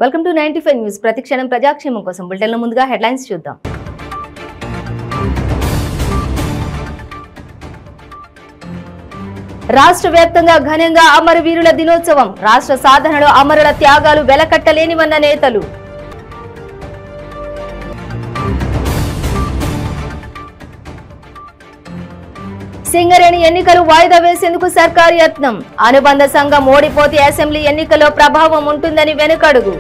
Welcome to 95 news. ప్రతిక్షణం ప్రజాక్షేమం కోసం బులెటిన్ల ముందుగా హెడ్లైన్స్ చూద్దాం. రాష్ట్ర వ్యాప్తంగా ఘనంగా అమరవీరుల దినోత్సవం. రాష్ట్ర సాధనలో అమరుల త్యాగాలు వెలకట్టలేనివన్న నేతలు. సింగరేణి ఎన్నికలు వాయిదా వేసేందుకు సర్కారు యత్నం. అనుబంధ సంఘం ఓడిపోతే అసెంబ్లీ ఎన్నికల్లో ప్రభావం ఉంటుందని వెనుకడుగు.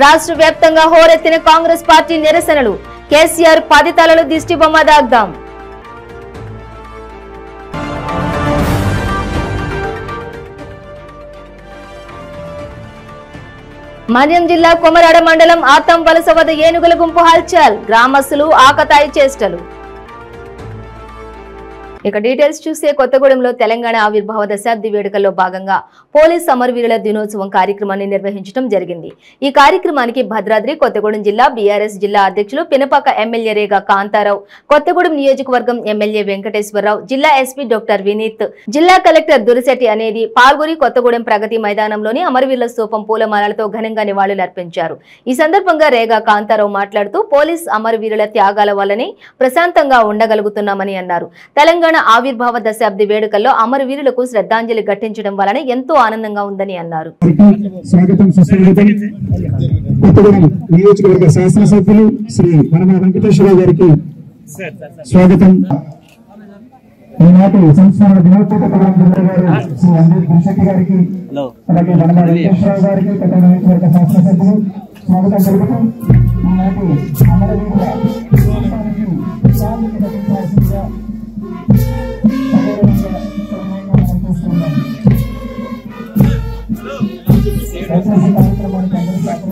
రాష్ట్ర వ్యాప్తంగా హోరెత్తిన కాంగ్రెస్ పార్టీ నిరసనలు. కేసీఆర్ 10 తలలు దిష్టిబొమ్మ దాగ్దాం. మన్యం జిల్లా కొమరాడ మండలం ఆతం వలస వద్ద ఏనుగుల గుంపు హల్చల్. గ్రామస్తులు ఆకతాయి చేష్టలు. ఇక డీటెయిల్స్ చూస్తే కొత్తగూడెంలో తెలంగాణ ఆవిర్భావ దశాబ్ది వేడుకల్లో భాగంగా పోలీస్ అమరవీరుల దినోత్సవం కార్యక్రమాన్ని నిర్వహించడం జరిగింది. ఈ కార్యక్రమానికి భద్రాద్రి కొత్తగూడెం జిల్లా బీఆర్ఎస్ జిల్లా అధ్యక్షులు పినపాక ఎమ్మెల్యే రేగా కాంతారావు, కొత్తగూడెం నియోజకవర్గం ఎమ్మెల్యే వెంకటేశ్వరరావు, జిల్లా ఎస్పీ డాక్టర్ వినీత్, జిల్లా కలెక్టర్ దురిశెట్టి అనేది పాల్గొని కొత్తగూడెం ప్రగతి మైదానంలోని అమరవీరుల స్తూపం పూలమాలలతో ఘనంగా నివాళులర్పించారు. ఈ సందర్భంగా రేగా కాంతారావు మాట్లాడుతూ పోలీస్ అమరవీరుల త్యాగాల వల్లనే ప్రశాంతంగా ఉండగలుగుతున్నామని అన్నారు. తెలంగాణ ఆవిర్భావ దశాబ్ది వేడుకల్లో అమరవీరులకు శ్రద్ధాంజలి ఘటించడం వలన ఎంతో ఆనందంగా ఉందని అన్నారు. స్వాగతం సుస్వాగతం. కొత్తగూడెం నియోజకవర్గ శాసనసభ్యులు శ్రీ వనమల వెంకటేశ్వరరావు గారికి స్వాగతం. ఈనాటి సంస్మరణ దినోత్సవ గారు శ్రీ అంజలి గుంశెట్టి గారికి, అలాగే వనమల వెంకటేశ్వరరావు గారికి కొత్తగూడెం నియోజకవర్గ శాసనసభ్యులు స్వాగతం తెలుపుతూ ఈనాటి అమరవీరుల కార్యక్రమానికి అందరూ సహకరించవలసిందిగా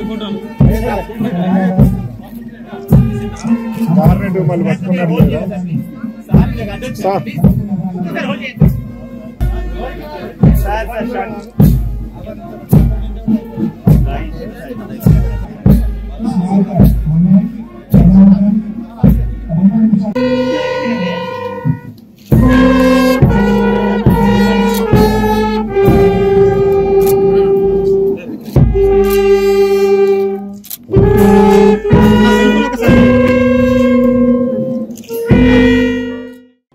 కోరుకుంటున్నాం. గవర్నమెంట్ మళ్ళీ పట్టుకున్నారు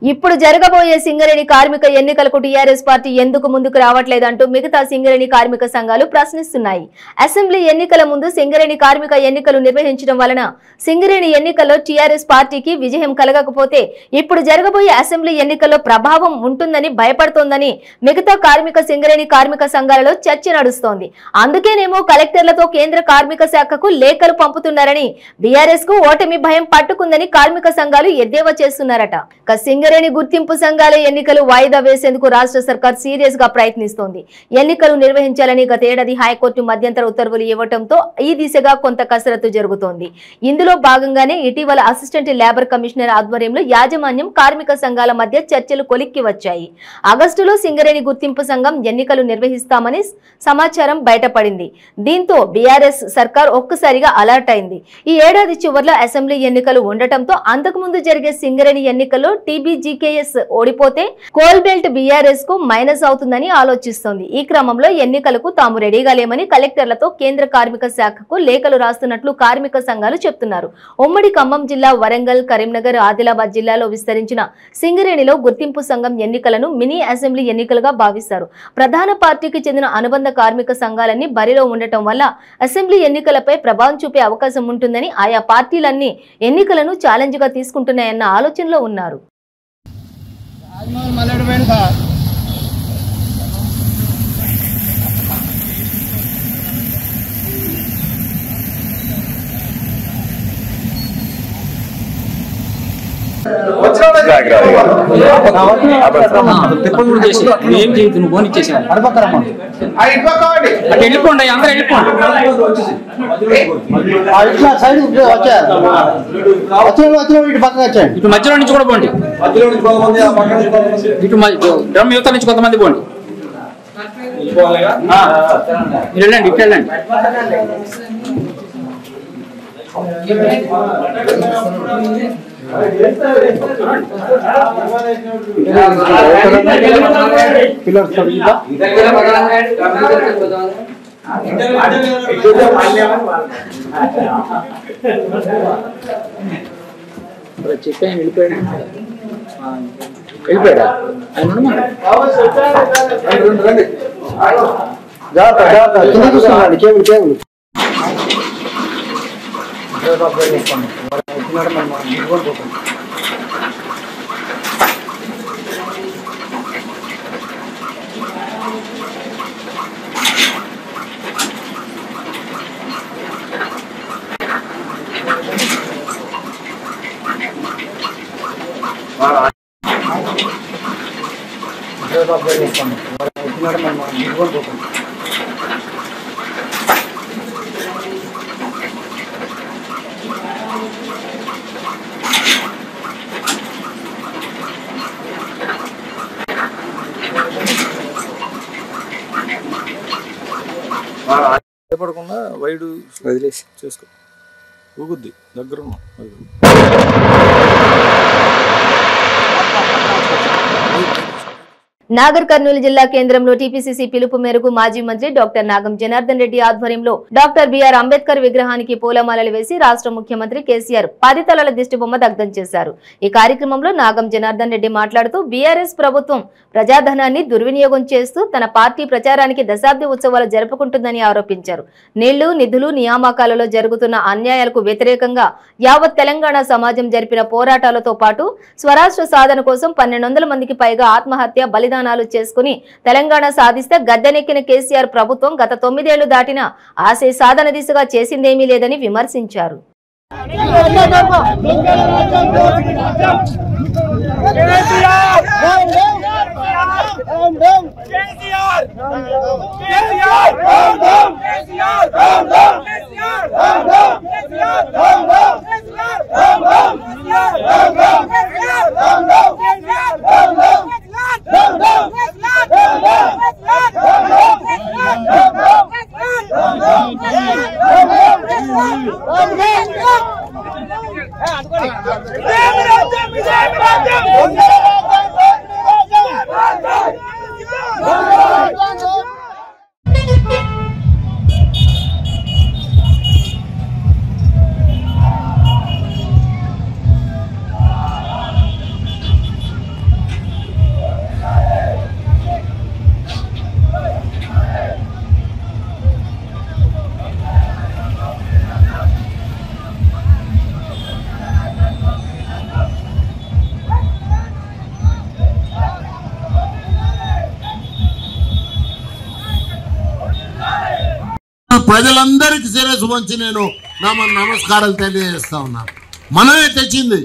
ఇప్పుడు జరగబోయే సింగరేణి కార్మిక ఎన్నికలకు టీఆర్ఎస్ పార్టీ ఎందుకు ముందుకు రావట్లేదంటూ మిగతా సింగరేణి కార్మిక సంఘాలు ప్రశ్నిస్తున్నాయి. అసెంబ్లీ ఎన్నికల ముందు సింగరేణి కార్మిక ఎన్నికలు నిర్వహించడం వలన సింగరేణి ఎన్నికల్లో టీఆర్ఎస్ పార్టీకి విజయం కలగకపోతే ఇప్పుడు జరగబోయే అసెంబ్లీ ఎన్నికల్లో ప్రభావం ఉంటుందని భయపడుతోందని మిగతా కార్మిక సింగరేణి కార్మిక సంఘాలలో చర్చ నడుస్తోంది. అందుకేనేమో కలెక్టర్లతో కేంద్ర కార్మిక శాఖకు లేఖలు పంపుతున్నారని, బీఆర్ఎస్ కు ఓటమి భయం పట్టుకుందని కార్మిక సంఘాలు ఎద్దేవా చేస్తున్నారట. సింగరేణి గుర్తింపు సంఘాల ఎన్నికలు వాయిదా వేసేందుకు రాష్ట్ర సర్కార్ సీరియస్ గా ప్రయత్నిస్తోంది. ఎన్నికలు నిర్వహించాలని గతేడాది హైకోర్టు మధ్యంతర ఉత్తర్వులు ఇవ్వడంతో ఈ దిశగా కొంత కసరత్తు జరుగుతోంది. ఇందులో భాగంగానే ఇటీవల అసిస్టెంట్ లేబర్ కమిషనర్ ఆధ్వర్యంలో యాజమాన్యం కార్మిక సంఘాల మధ్య చర్చలు కొలిక్కి వచ్చాయి. ఆగస్టులో సింగరేణి గుర్తింపు సంఘం ఎన్నికలు నిర్వహిస్తామని సమాచారం బయటపడింది. దీంతో బీఆర్ఎస్ సర్కార్ ఒక్కసారిగా అలర్ట్ అయింది. ఈ ఏడాది చివరిలో అసెంబ్లీ ఎన్నికలు ఉండటంతో అంతకుముందు జరిగే సింగరేణి ఎన్నికల్లో టీబీజీకేఎస్ ఓడిపోతే కోల్ బెల్ట్ బీఆర్ఎస్ కు మైనస్ అవుతుందని ఆలోచిస్తోంది. ఈ క్రమంలో ఎన్నికలకు తాము రెడీగా లేమని కలెక్టర్లతో కేంద్ర కార్మిక శాఖకు లేఖలు రాస్తున్నట్లు కార్మిక సంఘాలు చెప్తున్నారు. ఉమ్మడి ఖమ్మం జిల్లా, వరంగల్, కరీంనగర్, ఆదిలాబాద్ జిల్లాలో విస్తరించిన సింగరేణిలో గుర్తింపు సంఘం ఎన్నికలను మినీ అసెంబ్లీ ఎన్నికలుగా భావిస్తారు. ప్రధాన పార్టీకి చెందిన అనుబంధ కార్మిక సంఘాలన్నీ బరిలో ఉండటం వల్ల అసెంబ్లీ ఎన్నికలపై ప్రభావం చూపే అవకాశం ఉంటుందని ఆయా పార్టీలన్నీ ఎన్నికలను ఛాలెంజ్ గా తీసుకుంటున్నాయన్న ఆలోచనలో ఉన్నారు. ఏం చేయదు నువ్వు ఫోన్ ఇచ్చేసాను అటు వెళ్ళిపోండి అందరూ వెళ్ళిపోండి ఇటు మధ్యలో నుంచి కూడా పోండి ఇటు డ్రమ్ యువత నుంచి కొంతమంది పోండి మీరు వెళ్ళండి ఇటు వెళ్ళండి చెప్పాను వెళ్ళిపోయాడు వెళ్ళిపోయాడా కేబుల్ కేబుల్ భయపడకుండా వైడు వదిలేసి చేసుకో ఊగుద్ది దగ్గర ఉన్నాం నాగర్ కర్నూలు జిల్లా కేంద్రంలో టీపీసీసీ పిలుపు మేరకు మాజీ మంత్రి డాక్టర్ నాగం జనార్దన్ రెడ్డి ఆధ్వర్యంలో డాక్టర్ బిఆర్ అంబేద్కర్ విగ్రహానికి పూలమాలలు వేసి రాష్ట్ర ముఖ్యమంత్రి కేసీఆర్ 10 తలల దిష్టిబొమ్మ దగ్ధం చేశారు. ఈ కార్యక్రమంలో నాగం జనార్దన్ రెడ్డి మాట్లాడుతూ బీఆర్ఎస్ ప్రభుత్వం ప్రజాధనాన్ని దుర్వినియోగం చేస్తూ తన పార్టీ ప్రచారానికి దశాబ్ది ఉత్సవాలు జరుపుకుంటుందని ఆరోపించారు. నీళ్లు నిధులు నియామకాలలో జరుగుతున్న అన్యాయాలకు వ్యతిరేకంగా యావత్ తెలంగాణ సమాజం జరిపిన పోరాటాలతో పాటు స్వరాష్ట్ర సాధన కోసం 1200 మందికి పైగా ఆత్మహత్య బలిదానాలు చేసుకుని తెలంగాణ సాధిస్తే గద్దెనెక్కిన కేసీఆర్ ప్రభుత్వం గత 9 ఏళ్లు దాటినా ఆశయ సాధన దిశగా చేసిందేమీ లేదని విమర్శించారు. ప్రజలందరికీ శిరస్సు వంచి నేను నమస్కారాలు తెలియజేస్తా ఉన్నా. మనమే తెచ్చింది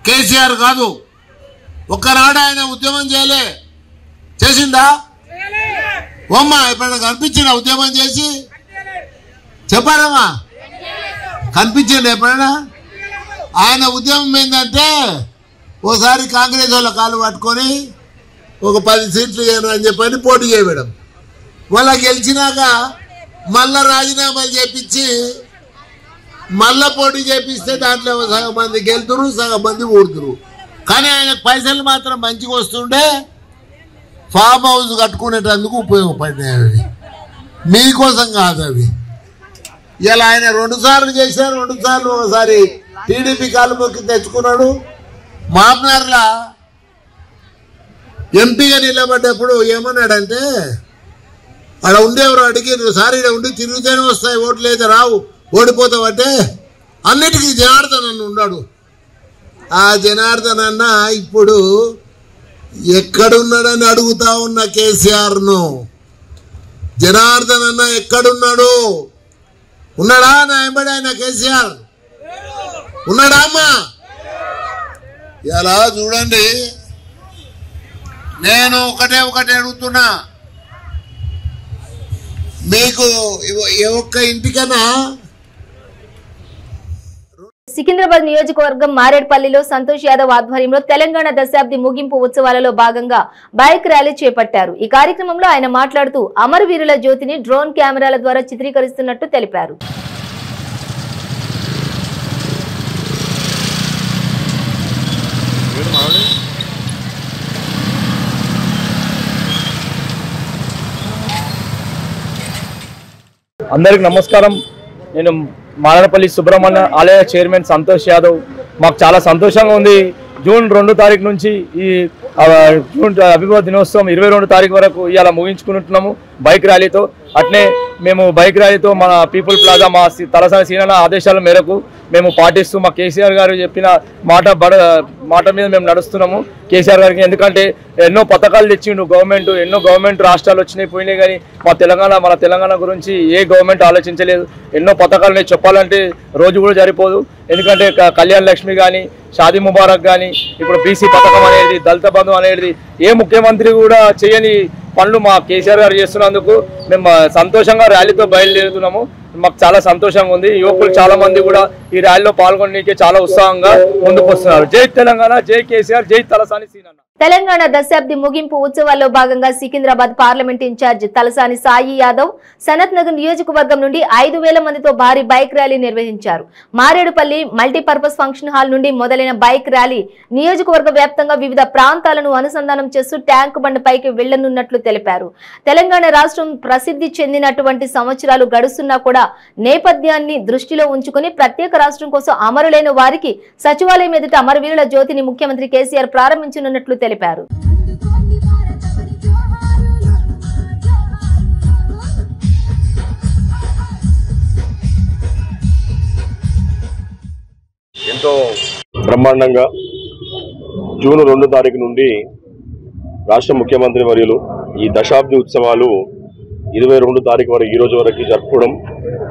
కేసీఆర్ కాదు. ఒక్కనాడు ఆయన ఉద్యమం చేయలే, చేసిందా? ఓమ్మ ఎప్పుడైనా కనిపించిన ఉద్యమం చేసి చెప్పారమ్మా? కనిపించండి ఎప్పుడైనా? ఆయన ఉద్యమం ఏంటంటే ఓసారి కాంగ్రెస్ వాళ్ళ కాళ్ళు పట్టుకొని ఒక 10 సీట్లు అని చెప్పని పోటీ చేయడం, వాళ్ళ గెలిచినాక మళ్ళా రాజీనామాలు చేపించి మళ్ళా పోటీ చేపిస్తే దాంట్లో సగం మంది గెలుతురు, సగం మంది ఊడుతురు. కానీ ఆయనకు పైసలు మాత్రం మంచిగా వస్తుండే ఫామ్ హౌస్ కట్టుకునేటందుకు ఉపయోగపడినాయి. అవి మీకోసం కాదు, అవి ఇలా ఆయన 2 సార్లు చేశారు. 2 సార్లు ఒకసారి టీడీపీ కాలు మొక్కి తెచ్చుకున్నాడు. మామనార్లా ఎంపీగా నిలబడ్డప్పుడు ఏమన్నాడంటే, అక్కడ ఉండేవారు అడిగారు, సార్ ఇక్కడ ఉండి తిరుగుతూనే వస్తాయి ఓట్లు, అయితే రావు, ఓడిపోతావు అంటే అన్నిటికీ జనార్దన్ అన్న ఉన్నాడు. ఆ జనార్దన్ అన్న ఇప్పుడు ఎక్కడున్నాడని అడుగుతా ఉన్న కేసీఆర్ను. జనార్దన్ అన్న ఎక్కడున్నాడు? ఉన్నాడా నా ఎంబడి ఆయన కేసీఆర్? ఉన్నాడా అమ్మా? ఇలా చూడండి, నేను ఒకటే అడుగుతున్నా, మీకు ఒక్క ఇంటికన్నా సికింద్రాబాద్ నియోజకవర్గం మారేడ్పల్లిలో సంతోష్ యాదవ్ ఆధ్వర్యంలో తెలంగాణ దశాబ్ది ముగింపు ఉత్సవాలలో భాగంగా బైక్ ర్యాలీ చేపట్టారు. ఈ కార్యక్రమంలో ఆయన మాట్లాడుతూ అమరవీరుల జ్యోతిని డ్రోన్ కెమెరాల ద్వారా చిత్రీకరిస్తున్నట్టు తెలిపారు. అందరికి నమస్కారం. నేను మారేడ్పల్లి సుబ్రహ్మణ్య ఆలయ చైర్మన్ సంతోష్ యాదవ్. మాకు చాలా సంతోషంగా ఉంది. జూన్ 2 తారీఖు నుంచి ఈ జూన్ అభివృద్ధి దినోత్సవం 22 తారీఖు వరకు ఇవాళ ముగించుకుంటున్నాము బైక్ ర్యాలీతో. అట్నే మేము బైక్ ర్యాలీతో మన పీపుల్ ప్లాజా మా తలసాని సీనన్న ఆదేశాల మేరకు మేము పాటిస్తూ మా కేసీఆర్ గారు చెప్పిన మాట మీద మేము నడుస్తున్నాము కేసీఆర్ గారికి. ఎందుకంటే ఎన్నో పథకాలు తెచ్చిండు గవర్నమెంట్, ఎన్నో గవర్నమెంట్ రాష్ట్రాలు వచ్చినాయి పోయినాయి, కానీ మన తెలంగాణ గురించి ఏ గవర్నమెంట్ ఆలోచించలేదు. ఎన్నో పథకాలు చెప్పాలంటే రోజు కూడా సరిపోదు. ఎందుకంటే కళ్యాణ్ లక్ష్మి కానీ, షాదీ ముబారక్ కానీ, ఇప్పుడు బీసీ పథకం అనేది, దళిత బంధు అనేది ఏ ముఖ్యమంత్రి కూడా చేయని పనులు మా కేసీఆర్ గారు చేస్తున్నందుకు మేము సంతోషంగా ర్యాలీతో బయలుదేరుతున్నాము. మాకు చాలా సంతోషంగా ఉంది. యువకులు చాలా మంది కూడా ఈ ర్యాలీలో పాల్గొనడానికి చాలా ఉత్సాహంగా ముందుకు వస్తున్నారు. జై తెలంగాణ, జై కేసీఆర్, జై తలసాని సీనన్న. తెలంగాణ దశాబ్ది ముగింపు ఉత్సవాల్లో భాగంగా సికింద్రాబాద్ పార్లమెంట్ ఇన్ఛార్జ్ తలసాని సాయి యాదవ్ సనత్ నగర్ నియోజకవర్గం నుండి 5,000 మందితో భారీ బైక్ ర్యాలీ నిర్వహించారు. మారేడుపల్లి మల్టీపర్పస్ ఫంక్షన్ హాల్ నుండి మొదలైన బైక్ ర్యాలీ నియోజకవర్గ వ్యాప్తంగా వివిధ ప్రాంతాలను అనుసంధానం చేస్తూ ట్యాంక్ బండ్ పైకి వెళ్లనున్నట్లు తెలిపారు. తెలంగాణ రాష్ట్రం ప్రసిద్ధి చెందినటువంటి సంవత్సరాలు గడుస్తున్నా కూడా నేపథ్యాన్ని దృష్టిలో ఉంచుకుని ప్రత్యేక రాష్ట్రం కోసం అమరులైన వారికి సచివాలయం ఎదుట అమరవీరుల జ్యోతిని ముఖ్యమంత్రి కేసీఆర్ ప్రారంభించనున్నట్లు తెలిపారు. ఎంతో బ్రహ్మాండంగా జూన్ 2 తారీఖు నుండి రాష్ట్ర ముఖ్యమంత్రి వర్యులు ఈ దశాబ్ది ఉత్సవాలు 22 తారీఖు వరకు ఈ రోజు వరకు జరుపుకోవడం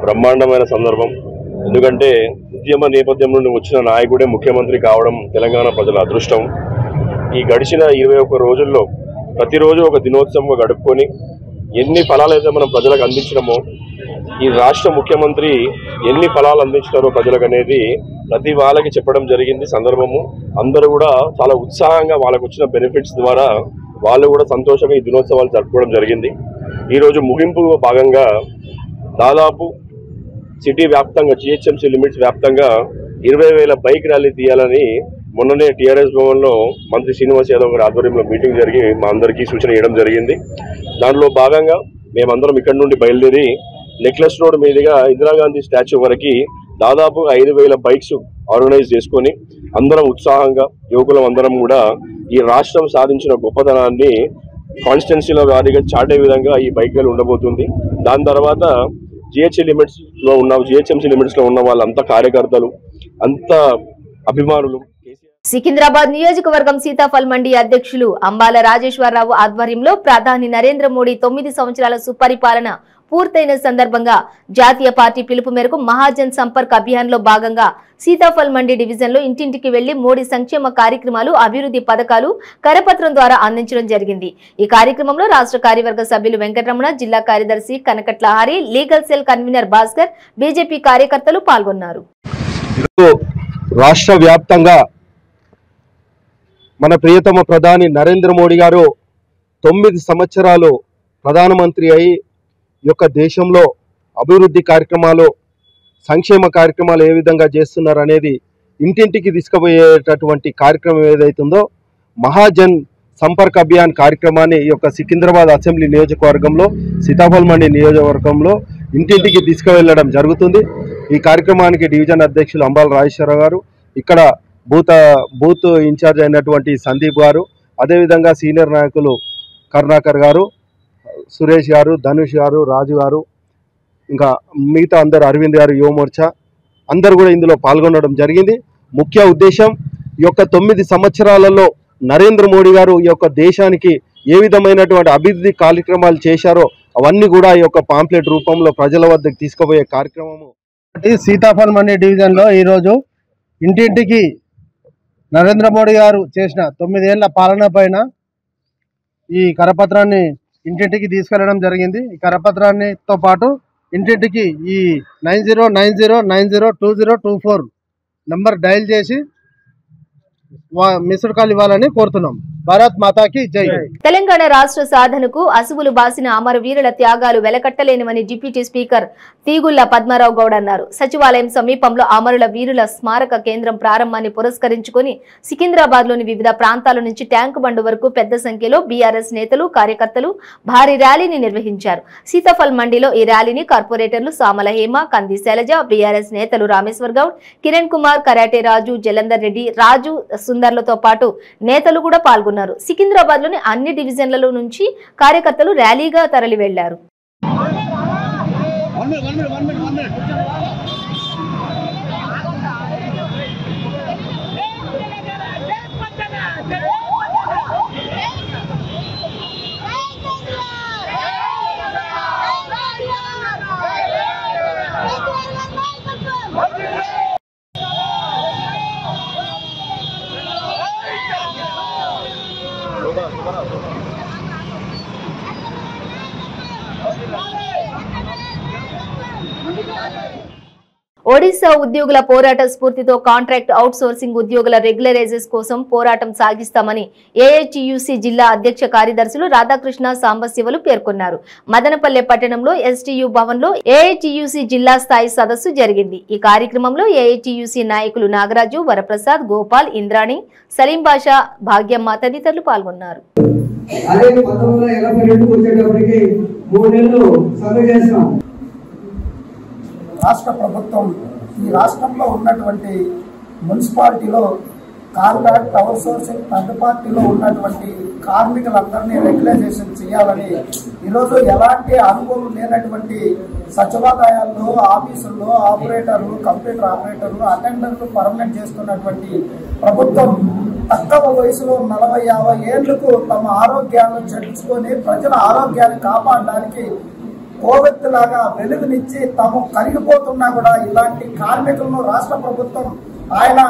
బ్రహ్మాండమైన సందర్భం. ఎందుకంటే ఉద్యమ నేపథ్యం నుండి వచ్చిన నాయకుడే ముఖ్యమంత్రి కావడం తెలంగాణ ప్రజల అదృష్టం. ఈ గడిచిన 21 రోజుల్లో ప్రతిరోజు ఒక దినోత్సవంగా గడుపుకొని ఎన్ని ఫలాలైతే మనం ప్రజలకు అందించినామో, ఈ రాష్ట్ర ముఖ్యమంత్రి ఎన్ని ఫలాలు అందించినారో ప్రజలకు అనేది ప్రతి వాళ్ళకి చెప్పడం జరిగింది. సందర్భము అందరూ కూడా చాలా ఉత్సాహంగా వాళ్ళకు వచ్చిన బెనిఫిట్స్ ద్వారా వాళ్ళు కూడా సంతోషంగా ఈ దినోత్సవాలు జరుపుకోవడం జరిగింది. ఈరోజు ముగింపు భాగంగా దాదాపు సిటీ వ్యాప్తంగా GHMC లిమిట్స్ వ్యాప్తంగా 20,000 బైక్ ర్యాలీ తీయాలని మొన్ననే TRS భవన్లో మంత్రి శ్రీనివాస్ యాదవ్ గారి ఆధ్వర్యంలో మీటింగ్ జరిగి మా అందరికీ సూచన ఇవ్వడం జరిగింది. దానిలో భాగంగా మేమందరం ఇక్కడి నుండి బయలుదేరి నెక్లెస్ రోడ్ మీదుగా ఇందిరాగాంధీ స్టాచ్యూ వరకు దాదాపు 5,000 బైక్స్ ఆర్గనైజ్ చేసుకొని అందరం ఉత్సాహంగా యువకులం అందరం కూడా ఈ రాష్ట్రం సాధించిన గొప్పతనాన్ని కాన్స్టిట్యున్సీల వారీగా చాటే విధంగా ఈ బైక్ ర్యాలీ ఉండబోతుంది. దాని తర్వాత GHMC లిమిట్స్లో ఉన్న వాళ్ళంతా కార్యకర్తలు, అంత అభిమానులు. సికింద్రాబాద్ నియోజకవర్గం సీతాఫల్ మండి అధ్యక్షులు అంబాల రాజేశ్వరరావు ఆధ్వర్యంలో ప్రధాని నరేంద్ర మోడీ 9 సంవత్సరాల సుపరిపాలన పూర్తయిన సందర్భంగా జాతీయ పార్టీ పిలుపు మేరకు మహాజన్ సంపర్క్ అభియాన్ లో భాగంగా సీతాఫల్ మండి డివిజన్ లో ఇంటింటికి వెళ్లి మోడీ సంక్షేమ కార్యక్రమాలు, అభివృద్ధి పథకాలు కరపత్రం ద్వారా అందించడం జరిగింది. ఈ కార్యక్రమంలో రాష్ట్ర కార్యవర్గ సభ్యులు వెంకటరమణ, జిల్లా కార్యదర్శి Kanakatla Hari, legal cell convener Bhaskar, BJP కార్యకర్తలు పాల్గొన్నారు. రాష్ట్ర వ్యాప్తంగా మన ప్రియతమ ప్రధాని నరేంద్ర మోడీ గారు 9 సంవత్సరాలు ప్రధానమంత్రి అయి యొక్క దేశంలో అభివృద్ధి కార్యక్రమాలు, సంక్షేమ కార్యక్రమాలు ఏ విధంగా చేస్తున్నారు అనేది ఇంటింటికి తీసుకుపోయేటటువంటి కార్యక్రమం ఏదైతుందో మహాజన్ సంపర్క్ అభియాన్ కార్యక్రమాన్ని ఈ యొక్క సికింద్రాబాద్ అసెంబ్లీ నియోజకవర్గంలో సీతాఫల్ మండి నియోజకవర్గంలో ఇంటింటికి తీసుకువెళ్ళడం జరుగుతుంది. ఈ కార్యక్రమానికి డివిజన్ అధ్యక్షులు అంబాల రాజేశ్వరరావు గారు, ఇక్కడ బూత్ ఇన్ఛార్జ్ అయినటువంటి సందీప్ గారు, అదేవిధంగా సీనియర్ నాయకులు కరుణాకర్ గారు, సురేష్ గారు, ధనుష్ గారు, రాజు గారు, ఇంకా మిగతా అందరు, అరవింద్ గారు, యువమోర్చా అందరూ కూడా ఇందులో పాల్గొనడం జరిగింది. ముఖ్య ఉద్దేశం ఈ యొక్క 9 సంవత్సరాలలో నరేంద్ర మోడీ గారు ఈ యొక్క దేశానికి ఏ విధమైనటువంటి అభివృద్ధి కార్యక్రమాలు చేశారో అవన్నీ కూడా ఈ యొక్క పాంప్లెట్ రూపంలో ప్రజల వద్దకు తీసుకుపోయే కార్యక్రమము. సీతాఫల్ మండి డివిజన్లో ఈరోజు ఇంటింటికి నరేంద్ర మోడీ గారు చేసిన 9 ఏళ్ల పాలన పైన ఈ కరపత్రాన్ని ఇంటింటికి తీసుకెళ్లడం జరిగింది. ఈ కరపత్రాన్నితో పాటు ఇంటింటికి ఈ 9090902024 నంబర్ డయల్ చేసి మిస్డ్ కాల్ ఇవ్వాలని కోరుతున్నాం. భారత్ మాతాకి జై. తెలంగాణ రాష్ట్ర సాధనకు అసువులు బాసిన అమరవీరుల త్యాగాలు వెలకట్టలేనివని డిప్యూటీ స్పీకర్ తీగుళ్ల పద్మారావు గౌడ్ అన్నారు. సచివాలయం సమీపంలో అమరుల వీరుల స్మారక కేంద్రం ప్రారంభాన్ని పురస్కరించుకుని సికింద్రాబాద్ లోని వివిధ ప్రాంతాల నుంచి ట్యాంకు బండు వరకు పెద్ద సంఖ్యలో బీఆర్ఎస్ నేతలు కార్యకర్తలు భారీ ర్యాలీని నిర్వహించారు. సీతాఫల్ మండిలో ఈ ర్యాలీని కార్పొరేటర్లు సామల హేమ, కంది శైలజ, బీఆర్ఎస్ నేతలు రామేశ్వర్ గౌడ్, కిరణ్ కుమార్, కరాటే రాజు, జలంధర్ రెడ్డి, రాజు సుందర్లతో పాటు నేతలు కూడా పాల్గొన్నారు. సికింద్రాబాద్ లోని అన్ని డివిజన్లలో నుంచి కార్యకర్తలు ర్యాలీగా తరలి వెళ్లారు. ఒడిశా ఉద్యోగుల పోరాట స్ఫూర్తితో కాంట్రాక్ట్ అవుట్ సోర్సింగ్ ఉద్యోగుల రెగ్యులరైజెస్ కోసం పోరాటం సాగిస్తామని ఏఐటియుసి జిల్లా అధ్యక్ష కార్యదర్శులు రాధాకృష్ణ, సాంబశివలు పేర్కొన్నారు. మదనపల్లె పట్టణంలో ఎస్టీయు భవన్లో ఏఐటియుసి జిల్లా స్థాయి సదస్సు జరిగింది. ఈ కార్యక్రమంలో ఏఐటియుసి నాయకులు నాగరాజు, వరప్రసాద్, గోపాల్, ఇంద్రాణి, సలీం బాషా, భాగ్యమ్మ తదితరులు పాల్గొన్నారు. రాష్ట్ర ప్రభుత్వం ఈ రాష్ట్రంలో ఉన్నటువంటి మున్సిపాలిటీలో కాంట్రాక్ట్ అవుట్ సోర్సింగ్ థర్డ్ పార్టీలో ఉన్నటువంటి కార్మికులందరినీ రెగ్యులైజేషన్ చేయాలని ఈరోజు ఎలాంటి అనుభవం లేనటువంటి సచివాలయాల్లో, ఆఫీసుల్లో ఆపరేటర్లు, కంప్యూటర్ ఆపరేటర్లు, అటెండర్లు పర్మనెంట్ చేస్తున్నటువంటి ప్రభుత్వం తక్కువ వయసులో 40-50 ఏళ్లకు తమ ఆరోగ్యాలను చెల్లించుకొని ప్రజల ఆరోగ్యాన్ని కాపాడడానికి కోవెత్తులాగా వెలుగునిచ్చి తాము కరిగిపోతున్నా కూడా ఇలాంటి కార్మికులను రాష్ట్ర ప్రభుత్వం ఆయన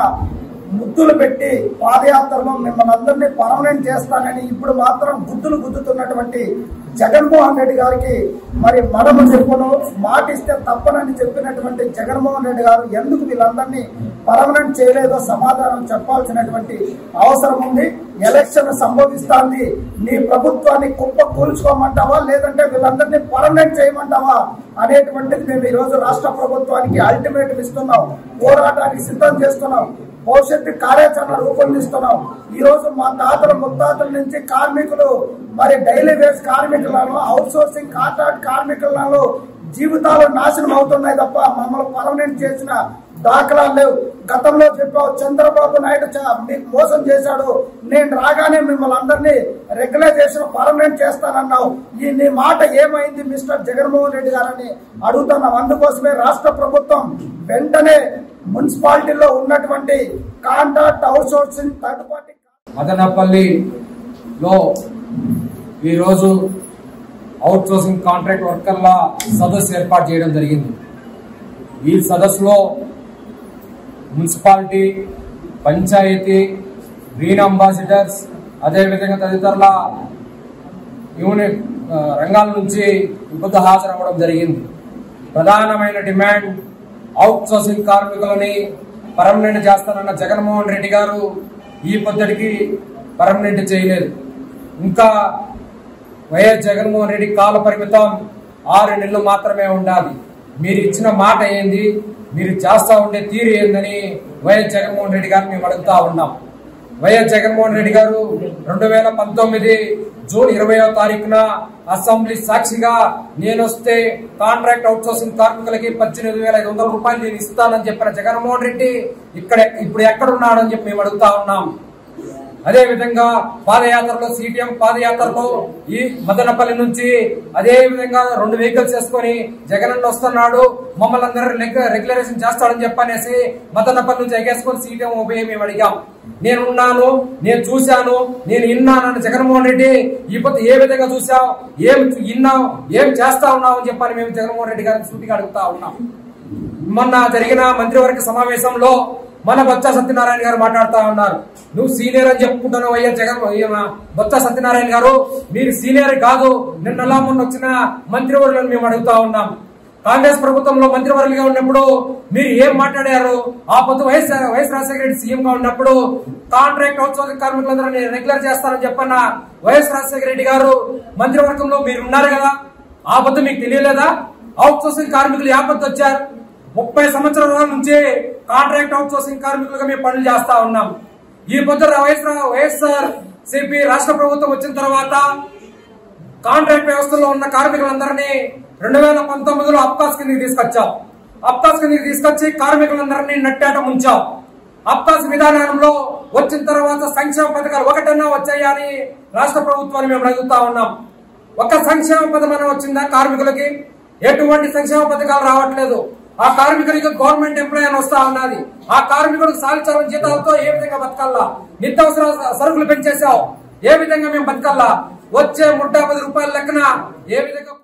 ముద్దులు పెట్టి పాదయాత్రలో మిమ్మల్ని అందరినీ పర్మనెంట్ చేస్తానని ఇప్పుడు మాత్రం గుద్దులు గుద్దుతున్నటువంటి జగన్మోహన్ రెడ్డి గారికి మరి మడమ చెప్పును మాటిస్తే తప్పనని చెప్పినటువంటి జగన్మోహన్ రెడ్డి గారు ఎందుకు వీళ్ళందరినీ పర్మనెంట్ చేయలేదో సమాధానం చెప్పాల్సినటువంటి అవసరం ఉంది. ఎలక్షన్ సంభవిస్తోంది, నీ ప్రభుత్వాన్ని కుప్ప కూల్చుకోమంటావా లేదంటే వీళ్ళందరినీ పర్మనెంట్ చేయమంటావా అనేటువంటిది మేము ఈ రోజు రాష్ట్ర ప్రభుత్వానికి అల్టిమేటం ఇస్తున్నాం. పోరాటానికి సిద్ధం చేస్తున్నాం. భవిష్యత్తు కార్యాచరణ రూపొందిస్తున్నాం. ఈ రోజు మా తాతల ముత్తాతల నుంచి కార్మికులు మరి డైలీ వేజ్ కార్మికులను, అవుట్ సోర్సింగ్ కాంట్రాక్ట్ కార్మికులను జీవితాలు నాశనం అవుతున్నాయి తప్ప మమ్మల్ని పర్మనెంట్ చేసిన దాఖలాలు లేవు. గతంలో చెప్పావు చంద్రబాబు నాయుడు మీకు మోసం చేశాడు, నేను రాగానే మిమ్మల్ని అందరినీ రెగ్యులైజేషన్ పర్మనెంట్ చేస్తానన్నావు. ఈ నీ మాట ఏమైంది మిస్టర్ జగన్మోహన్ రెడ్డి గారని అడుగుతున్నాం. అందుకోసమే రాష్ట్ర ప్రభుత్వం వెంటనే మున్సిపాలిటీలో ఉన్నటువంటి contract out sourcing third party మదనపల్లిలో ఈరోజు అవుట్ సోర్సింగ్ కాంట్రాక్ట్ వర్కర్ల సదస్సు ఏర్పాటు చేయడం జరిగింది. ఈ సదస్సులో మున్సిపాలిటీ, పంచాయతీ, గ్రీన్ అంబాసిడర్స్, అదేవిధంగా తదితరుల యూనిట్ రంగాల నుంచి విపత్తు హాజరవ్వడం జరిగింది. ప్రధానమైన డిమాండ్ అవుట్ సోర్సింగ్ కార్మికులని పర్మనెంట్ చేస్తానన్న జగన్మోహన్ రెడ్డి గారు ఈ పద్ధతికి పర్మనెంట్ చేయలేదు. ఇంకా వైఎస్ జగన్మోహన్ రెడ్డి కాల పరిమితం 6 నెలలు మాత్రమే ఉండాలి. మీరు ఇచ్చిన మాట ఏంది, మీరు చేస్తా ఉండే తీరు ఏందని వైఎస్ జగన్మోహన్ రెడ్డి గారు మేము అడుగుతా ఉన్నాం. వైఎస్ జగన్మోహన్ రెడ్డి గారు 2019 జూన్ 20వ తారీఖున అసెంబ్లీ సాక్షిగా నేను వస్తే కాంట్రాక్ట్ అవుట్ సోర్సింగ్ కార్మికులకి 18,500 రూపాయలు నేను ఇస్తానని చెప్పిన జగన్మోహన్ రెడ్డి ఇప్పుడు ఎక్కడున్నాడని చెప్పి మేము అడుగుతా ఉన్నాం. అదే విధంగా పాదయాత్రలో సిటిఎం పాదయాత్రలో ఈ మదనపల్లి నుంచి అదే విధంగా 2 వెహికల్స్ వేసుకొని జగనన్న వస్తున్నాడు, మమ్మల్ని అందరూ రెగ్యులరైజేషన్ చేస్తాడని చెప్పనేసి మదనపల్లి నుంచి ఎగేసుకొని సిటిఎం ఉభయ మేము అడిగాం. నేనున్నాను, నేను చూశాను, నేను విన్నానని జగన్మోహన్ రెడ్డి ఇప్పుడు ఏ విధంగా చూసావు, ఏం విన్నావు, ఏం చేస్తా ఉన్నావు అని చెప్పని మేము జగన్మోహన్ రెడ్డి గారిని సూటిగా అడుగుతా ఉన్నాం. మొన్న జరిగిన మంత్రివర్గ సమావేశంలో మన బొత్స సత్యనారాయణ గారు మాట్లాడుతా ఉన్నారు. నువ్వు సీనియర్ అని చెప్పుకుంటున్నావు అయ్యా జగన్ బొత్స సత్యనారాయణ గారు, మీరు సీనియర్ కాదు. నిన్నలా మొన్న వచ్చిన మంత్రివర్యులను మేము అడుగుతా ఉన్నాం. కాంగ్రెస్ ప్రభుత్వంలో మంత్రివర్యులుగా ఉన్నప్పుడు మీరు ఏం మాట్లాడారు? ఆ పొద్దు వైఎస్ రాజశేఖర రెడ్డి సీఎం గా ఉన్నప్పుడు కాంట్రాక్ట్ అవుట్సోర్సింగ్ కార్మికులందరూ రెగ్యులర్ చేస్తారని చెప్పన్న వైఎస్ రాజశేఖర రెడ్డి గారు మంత్రివర్గంలో మీరు ఉన్నారు కదా. ఆ పొద్దు మీకు తెలియలేదా? అవుట్సోర్సింగ్ కార్మికులు యాపత్తు వచ్చారు. 30 సంవత్సరాల నుంచి కాంట్రాక్ట్ అవుట్సోర్సింగ్ కార్మికులుగా మేము పనులు చేస్తా ఉన్నాం. ఈ పొద్దు వైఎస్ఆర్ సిపి రాష్ట్ర ప్రభుత్వం వచ్చిన తర్వాత కాంట్రాక్ట్ వ్యవస్థలో ఉన్న కార్మికులందరినీ 2019లో అబ్కాస్ కిందకి తీసుకొచ్చాం. అబ్కాస్ కిందకి తీసుకొచ్చి కార్మికులందరినీ నట్టాట ముంచాం. అబ్కాస్ విధానంలో వచ్చిన తర్వాత సంక్షేమ పథకాలు ఒకటన్నా వచ్చాయా అని రాష్ట్ర ప్రభుత్వాన్ని మేము అడుగుతా ఉన్నాం. ఒక సంక్షేమ పథకం వచ్చిందా కార్మికులకి? ఎటువంటి సంక్షేమ పథకాలు రావట్లేదు. ఆ కార్మికుడికి గవర్నమెంట్ ఎంప్లాయీ అని వస్తా ఉన్నది. ఆ కార్మికుడికి సాధించాల జీతాలతో ఏ విధంగా బతకల్లా? నిత్యావసర సరుకులు పెంచేసావు, ఏ విధంగా మేము బతకల్లా? వచ్చే 150 రూపాయల లెక్కన ఏ విధంగా?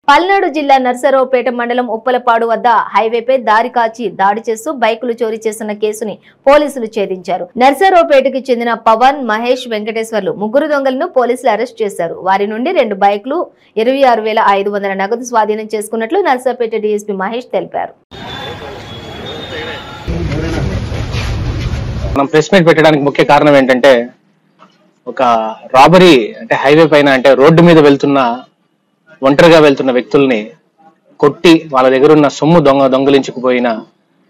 పల్నాడు జిల్లా నర్సరావుపేట మండలం ఉప్పలపాడు వద్ద హైవేపై దారి కాచి దాడి చేస్తూ బైకులు చోరీ చేస్తున్న కేసుని పోలీసులు ఛేదించారు. నర్సరావుపేటకి చెందిన పవన్, మహేష్, వెంకటేశ్వర్లు ముగ్గురు దొంగలను పోలీసులు అరెస్ట్ చేశారు. వారి నుండి 2 బైకులు, 26,500 నగదు స్వాధీనం చేసుకున్నట్లు నర్సరావుపేట డీఎస్పీ మహేష్ తెలిపారు. మనం ప్రెస్ మీట్ పెట్టడానికి ముఖ్య కారణం ఏంటంటే, ఒక రాబరీ అంటే హైవే పైన అంటే రోడ్డు మీద ఒంటరిగా వెళ్తున్న వ్యక్తుల్ని కొట్టి వాళ్ళ దగ్గర ఉన్న సొమ్ము దొంగలించుకుపోయిన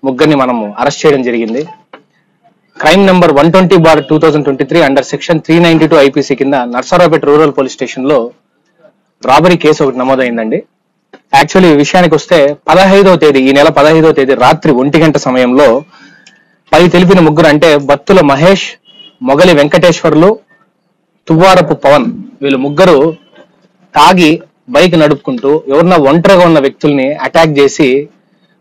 ముగ్గురిని మనము అరెస్ట్ చేయడం జరిగింది. Crime number 120/2023 under section 392 IPC కింద నర్సరావుపేట రూరల్ పోలీస్ స్టేషన్ లో రాబరీ కేసు ఒకటి నమోదైందండి. యాక్చువల్లీ విషయానికి వస్తే 15వ తేదీ ఈ నెల 15వ తేదీ రాత్రి 1 గంట సమయంలో పై తెలిపిన ముగ్గురు అంటే బత్తుల మహేష్, మొగలి వెంకటేశ్వర్లు, తువ్వారపు పవన్, వీళ్ళు ముగ్గురు తాగి బైక్ నడుపుకుంటూ ఎవరన్నా ఒంటరిగా ఉన్న వ్యక్తుల్ని అటాక్ చేసి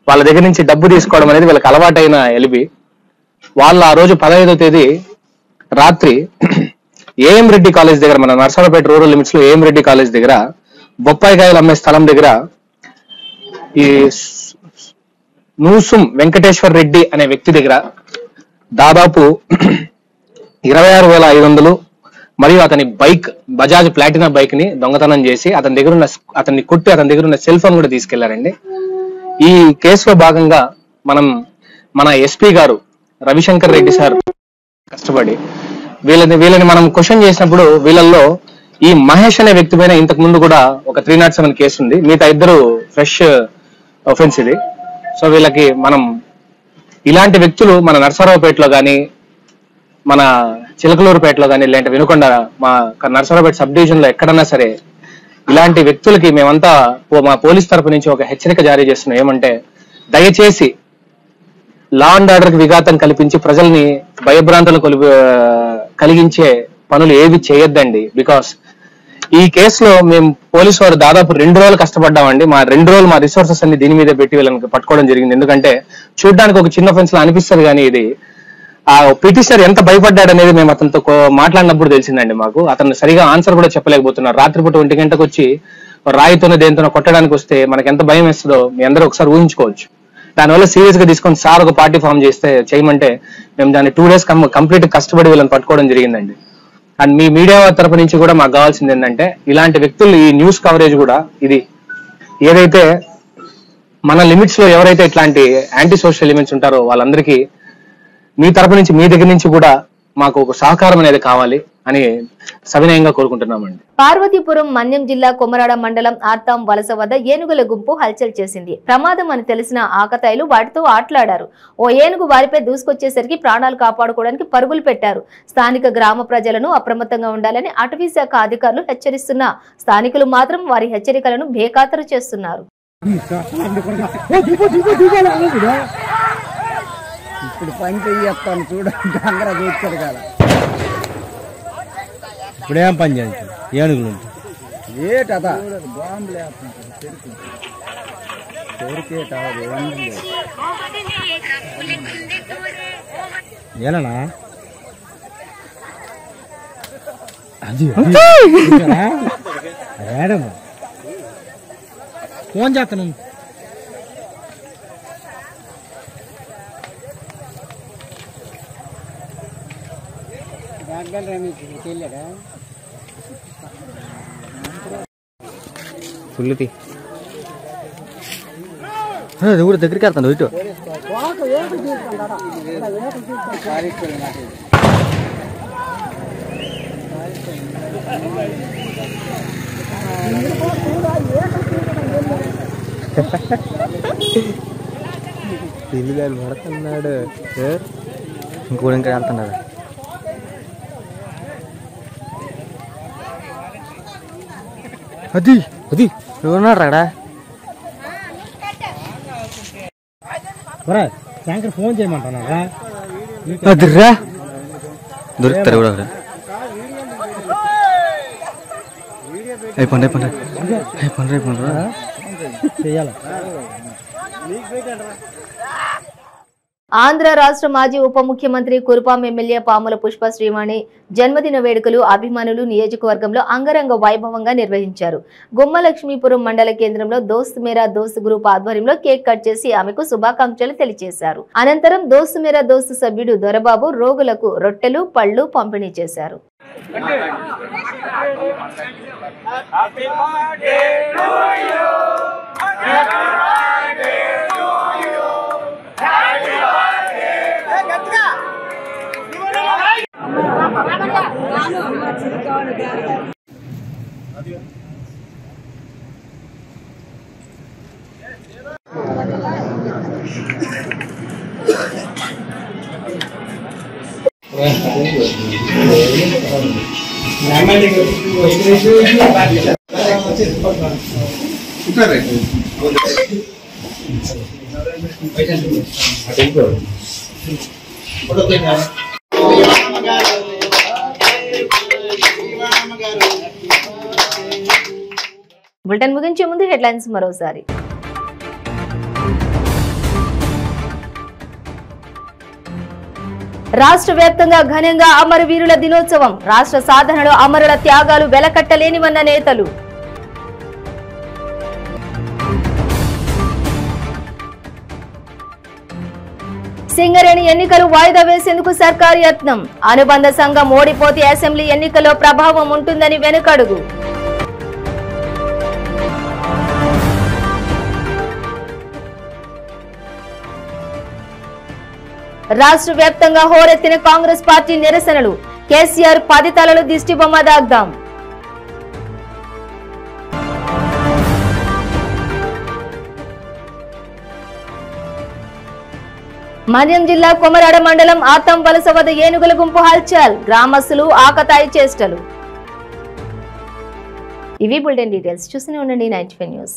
వాళ్ళ దగ్గర నుంచి డబ్బు తీసుకోవడం అనేది వీళ్ళకి అలవాటైన ఎలిబి. వాళ్ళు ఆ రోజు 15వ తేదీ రాత్రి ఏఎం రెడ్డి కాలేజ్ దగ్గర, మన నర్సరావుపేట రూరల్ లిమిట్స్ లో ఏఎం రెడ్డి కాలేజ్ దగ్గర బొప్పాయికాయలు అమ్మే స్థలం దగ్గర ఈ నూసుం వెంకటేశ్వర్ రెడ్డి అనే వ్యక్తి దగ్గర దాదాపు 26,500 మరియు అతని బైక్ బజాజ్ ప్లాటినా బైక్ ని దొంగతనం చేసి అతన్ని కొట్టి అతని దగ్గర ఉన్న సెల్ ఫోన్ కూడా తీసుకెళ్లారండి. ఈ కేసులో భాగంగా మన ఎస్పీ గారు రవిశంకర్ రెడ్డి సార్ కష్టపడి వీళ్ళని మనం క్వశ్చన్ చేసినప్పుడు వీళ్ళల్లో ఈ మహేష్ అనే వ్యక్తి పైన ఇంతకు ముందు కూడా ఒక 307 కేసు ఉంది. మిగతా ఇద్దరు ఫ్రెష్ ఒఫెన్స్ ఇది. సో వీళ్ళకి మనం ఇలాంటి వ్యక్తులు మన నర్సరావుపేటలో కానీ మన చిలకలూరుపేటలో కానీ లేదంటే వినుకొండ మా నర్సరావుపేట సబ్ డివిజన్ లో ఎక్కడన్నా సరే ఇలాంటి వ్యక్తులకి మేమంతా మా పోలీస్ తరపు నుంచి ఒక హెచ్చరిక జారీ చేస్తున్నాం. ఏమంటే దయచేసి లా అండ్ ఆర్డర్ కి విఘాతం కల్పించి ప్రజల్ని భయభ్రాంతులు కలిగించే పనులు ఏవి చేయొద్దండి. బికాస్ ఈ కేసులో మేము పోలీసు వారు దాదాపు 2 రోజులు కష్టపడ్డామండి. మా 2 రోజులు మా రిసోర్సెస్ అన్ని దీని మీద పెట్టి వీళ్ళని పట్టుకోవడం జరిగింది. ఎందుకంటే చూడడానికి ఒక చిన్న ఫెన్స్ లా అనిపిస్తుంది, కానీ ఇది ఆ పిటిషనర్ ఎంత భయపడ్డాడు అనేది మేము అతనితో మాట్లాడినప్పుడు తెలిసిందండి మాకు. అతను సరిగా ఆన్సర్ కూడా చెప్పలేకపోతున్నారు. రాత్రిపూట 1 గంటకు వచ్చి రాయితోనే దేనితోనో కొట్టడానికి వస్తే మనకి ఎంత భయం వేస్తుందో మీ అందరూ ఒకసారి ఊహించుకోవచ్చు. దానివల్ల సీరియస్ గా తీసుకొని సార్ ఒక పార్టీ ఫామ్ చేయమంటే మేము దాన్ని 2 days కంప్లీట్ కష్టపడి వీళ్ళని పట్టుకోవడం జరిగిందండి. అండ్ మీ మీడియా తరపు నుంచి కూడా మాకు కావాల్సింది ఏంటంటే ఇలాంటి వ్యక్తులు ఈ న్యూస్ కవరేజ్ కూడా ఇది ఏదైతే మన లిమిట్స్ లో ఎవరైతే ఇట్లాంటి యాంటీ సోషల్ ఎలిమెంట్స్ ఉంటారో వాళ్ళందరికీ మీ తరపు నుంచి మీ దగ్గర నుంచి కూడా మాకు ఒక సహకారం అనేది కావాలి అని సవినయంగా కోరుకుంటున్నామండి. పార్వతీపురం మన్యం జిల్లా కొమరాడ మండలం ఆర్తాం వలస వద్ద ఏనుగుల గుంపు హల్చల్ చేసింది. ప్రమాదం అని తెలిసిన ఆకతాయిలు వాటితో ఆటలాడారు. ఓ ఏనుగు వారిపై దూసుకొచ్చేసరికి ప్రాణాలు కాపాడుకోవడానికి పరుగులు పెట్టారు. స్థానిక గ్రామ ప్రజలను అప్రమత్తంగా ఉండాలని అటవీ శాఖ అధికారులు హెచ్చరిస్తున్న స్థానికులు మాత్రం వారి హెచ్చరికలను బేఖాతరు చేస్తున్నారు. ఇప్పుడు పని చెయ్యేస్తాను చూడండి, అందరూ చూస్తాడు కదా. ఇప్పుడు ఏం పని చేస్తాను ఏనుగులు ఏటదా బాంబులు వేస్తుంటారు ఏనా అది ఏడమ్మా ఫోన్ చేస్తాను. ఫుల్లుతి అది కూడా దగ్గరికి వెళ్తాను ఇటు పిల్లలు పడుతున్నాడు ఇంకోటి ఇంకా వెళ్తున్నాడు అది అది ఎవరున్నాడు రాడా శంకర్ ఫోన్ చేయమంటున్నారా అదిరా దొరుకుతారు కూడా అయిపోండి అయిపోండి అయిపోండి అయిపోండి చెయ్యాలి ఆంధ్ర రాష్ట్ర మాజీ ఉప ముఖ్యమంత్రి కురుపాం ఎమ్మెల్యే పాముల పుష్ప శ్రీవాణి జన్మదిన వేడుకలు అభిమానులు నియోజకవర్గంలో అంగరంగ వైభవంగా నిర్వహించారు. గుమ్మలక్ష్మీపురం మండల కేంద్రంలో దోస్త్ మేరా దోస్త్ గ్రూప్ ఆధ్వర్యంలో కేక్ కట్ చేసి ఆమెకు శుభాకాంక్షలు తెలియజేశారు. అనంతరం దోస్త్ మేరా దోస్త్ సభ్యుడు దొరబాబు రోగులకు రొట్టెలు పళ్లు పంపిణీ చేశారు. బులెటిన్ ముగించే ముందు హెడ్లైన్స్ మరోసారి. రాష్ట్ర వ్యాప్తంగా ఘనంగా అమరవీరుల దినోత్సవం. రాష్ట్ర సాధనలో అమరుల త్యాగాలు వెలకట్టలేనివన్న నేతలు. సింగరేణి ఎన్నికలు వాయిదా వేసేందుకు సర్కారు యత్నం. అనుబంధ సంఘం ఓడిపోతే అసెంబ్లీ ఎన్నికల్లో ప్రభావం ఉంటుందని వెనుకడుగు. రాష్ట్ర వ్యాప్తంగా హోరెత్తిన కాంగ్రెస్ పార్టీ నిరసనలు. కేసీఆర్ 10 తలలు దిష్టిబొమ్మ దాగ్దాం. మన్యం జిల్లా కొమరాడ మండలం ఆతం వలస వద్ద ఏనుగుల గుంపు హల్చల్. గ్రామస్తులు ఆకతాయి చేష్టలు. ఇవి బులెటిన్ డీటెయిల్స్. చూస్తూనే ఉండండి 95 న్యూస్.